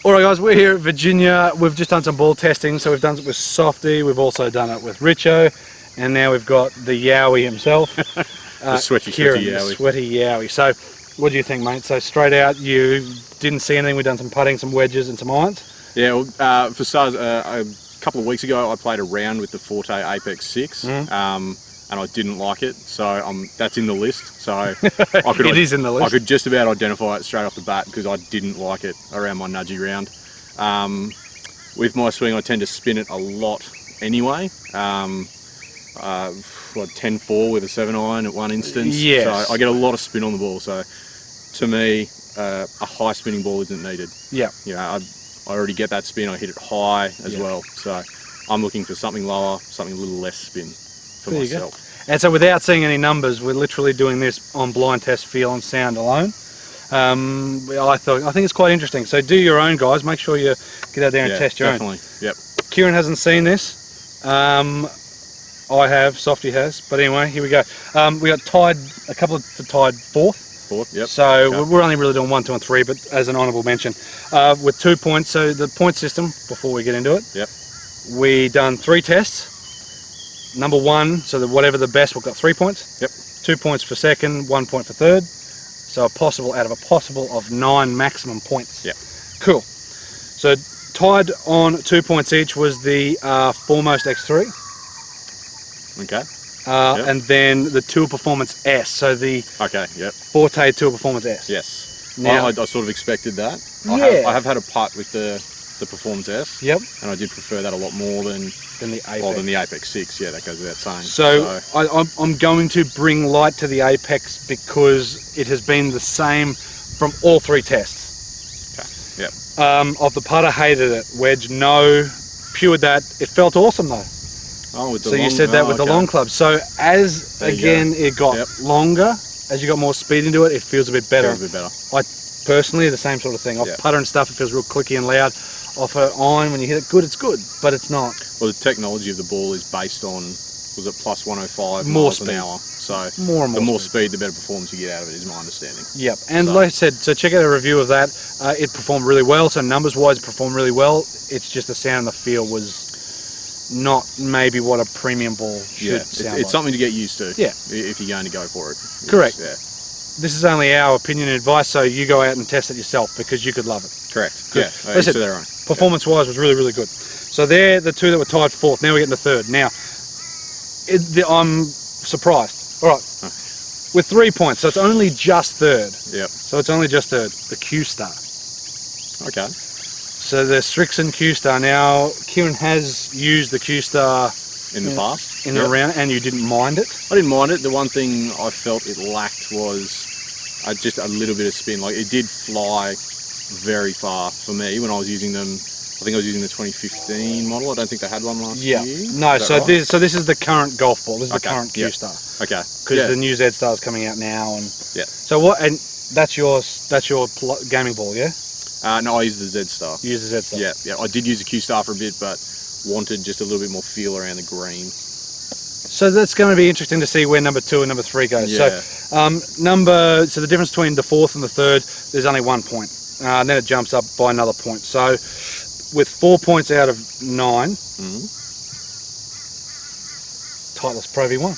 Alright guys, we're here at Virginia. We've just done some ball testing. So we've done it with Softy, we've also done it with Richo, and now we've got the Yowie himself. The sweaty Kieron, Yowie. the sweaty Yowie. So what do you think, mate? So straight out, you didn't see anything. We've done some putting, some wedges and some irons. Yeah, well, for starters, a couple of weeks ago I played a round with the Forte Apex 6. And I didn't like it, so that's in the list. So It is in the list. I could just about identify it straight off the bat because I didn't like it around my nudgy round. With my swing, I tend to spin it a lot anyway. 10-4 with a 7-iron at one instance. Yes. So I get a lot of spin on the ball. So to me, a high spinning ball isn't needed. Yeah. You know, I already get that spin. I hit it high as well. So I'm looking for something lower, something a little less spin. There myself. And so without seeing any numbers, we're literally doing this on blind test, feel and sound alone. I think it's quite interesting. So do your own, guys. Make sure you get out there and test your definitely. Yep. Kieron hasn't seen this. I have, Softy has. But anyway, here we go. We got tied, a couple for tied fourth. Yep. So we're only really doing 1, 2 and 3, but as an honourable mention. With 2 points, so the point system, before we get into it. Yep. We done 3 tests. Number 1, so that whatever the best, we've got 3 points. Yep. 2 points for second, 1 point for third. So a possible out of a possible of 9 maximum points. Yep. Cool. So tied on 2 points each was the Foremost X3. Okay. And then the Tour Performance S. So the Forte Tour Performance S. Yes. Now, I sort of expected that. Yeah. I have had a putt with the Performance S. Yep. And I did prefer that a lot more than the Apex. Well, than the Apex 6, yeah, that goes without saying. So I'm going to bring light to the Apex because it has been the same from all 3 tests. Okay, yep. Of the putter, hated it. Wedge, no. Pured that. It felt awesome though. Oh, with the so long, you said that with the long club. So as again it got longer, as you got more speed into it, it feels a bit better. Feels a bit better. I personally, the same sort of thing. Off putter and stuff, it feels real clicky and loud. Off an iron, when you hit it good, it's good, but it's not. Well, the technology of the ball is based on, was it plus 105 more miles speed. an hour? So more the more speed, the better performance you get out of it, is my understanding. Yep, and like I said, so check out a review of that. It performed really well, so numbers-wise, it performed really well. It's just the sound and the feel was not maybe what a premium ball should sound like. It's something to get used to. Yeah. If you're going to go for it. Correct. Yeah. This is only our opinion and advice, so you go out and test it yourself because you could love it. Correct. Good. Yeah. Each to their own. Performance-wise was really, really good. So they're the 2 that were tied 4th. Now we're getting the 3rd. Now, I'm surprised. All right. With 3 points, so it's only just 3rd. Yep. So it's only just 3rd. The Q-Star. Okay. So the Srixon Q-Star. Now, Kieron has used the Q-Star in the past. In the round, and you didn't mind it? I didn't mind it. The one thing I felt it lacked was just a little bit of spin. Like, it did fly very far for me when I was using them. I think I was using the 2015 model. I don't think they had one last year. No, so right? This is the current golf ball. This is the current Q-Star. Okay. Because the new Z-Star is coming out now, and so what? And that's your gaming ball, yeah? No, I use the Z-Star. You use the Z-Star. Yeah. I did use the Q-Star for a bit, but wanted just a little bit more feel around the green. So that's going to be interesting to see where number 2 and number 3 goes. Yeah. So so the difference between the 4th and the 3rd, there's only 1 point. And then it jumps up by another point. So with 4 points out of 9, Titleist Pro V1.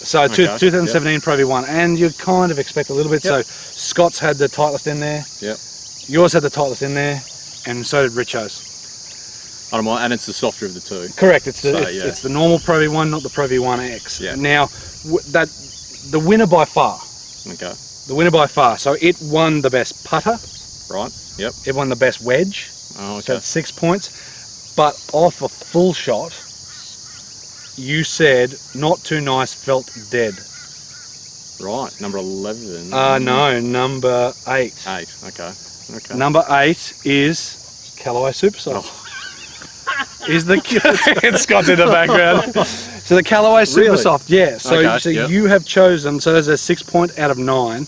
So 2017 Pro V1, and you kind of expect a little bit. So Scott's had the Titleist in there. Yep. Yours had the Titleist in there, and so did Richo's. I don't mind, and it's the softer of the 2. Correct. It's the normal Pro V1, not the Pro V1X. Yeah. Now, the winner by far. Okay. The winner by far. So it won the best putter. Right. Yep. It won the best wedge. Oh, okay. So that's 6 points. But off a full shot, you said not too nice, felt dead. Right. Number 11. No, number 8. 8. Okay. Okay. Number 8 is Callaway Super Soft. Is the Scott's in the background. So the Callaway Super Soft, So you have chosen. So there's a 6 point out of 9.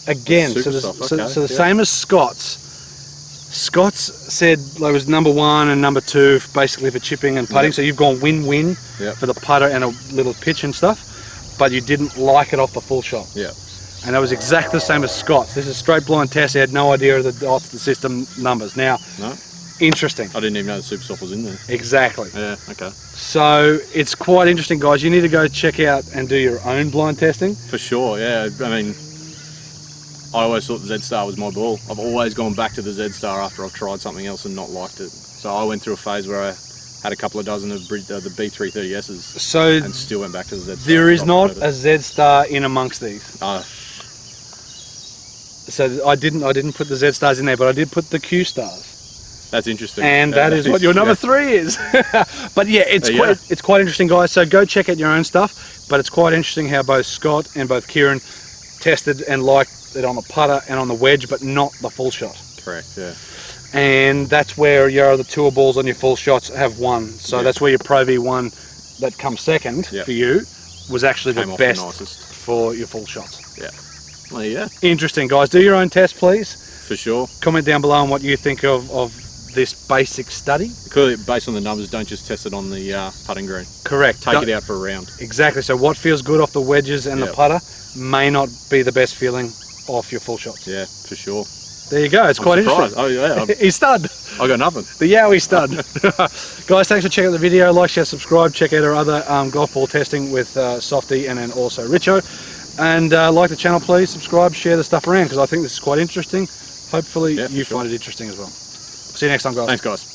Again, so the same as Scott's. Scott's said it was number 1 and number 2 basically for chipping and putting. So you've gone win-win for the putter and a little pitch and stuff, but you didn't like it off the full shot. Yeah. And that was exactly the same as Scott's. This is straight blind test. He had no idea of the system numbers. Now, No? interesting. I didn't even know the Super Soft was in there. Exactly. Yeah, okay. So it's quite interesting, guys. You need to go check out and do your own blind testing. For sure, yeah. I mean, I always thought the Z-Star was my ball. I've always gone back to the Z-Star after I've tried something else and not liked it. So I went through a phase where I had a couple of dozen of the B330Ss So and still went back to the Z-Star. there is not a Z-Star in amongst these. So I didn't put the Z-Stars in there, but I did put the Q-Stars. That's interesting. And that is what your number 3 is. But yeah, it's quite interesting, guys. So go check out your own stuff. But it's quite interesting how both Scott and both Kieron tested and liked it on the putter and on the wedge, but not the full shot. Correct, yeah. And that's where your other tour balls on your full shots have won. So that's where your Pro V1 that comes second for you was actually the best for your full shots. Yeah. Well, yeah. Interesting, guys. Do your own test, please. For sure. Comment down below on what you think of this basic study. Clearly, based on the numbers, don't just test it on the putting green. Correct. Take it out for a round. Exactly. So what feels good off the wedges and the putter may not be the best feeling off your full shots. Yeah, for sure. There you go. It's quite interesting. Oh yeah. He's stud. I got nothing. The Yowie stud. Guys, thanks for checking out the video. Like, share, subscribe. Check out our other golf ball testing with Softy and then also Richo. And like the channel, please subscribe, share the stuff around because I think this is quite interesting. Hopefully you find it interesting as well. See you next time, guys. Thanks, guys.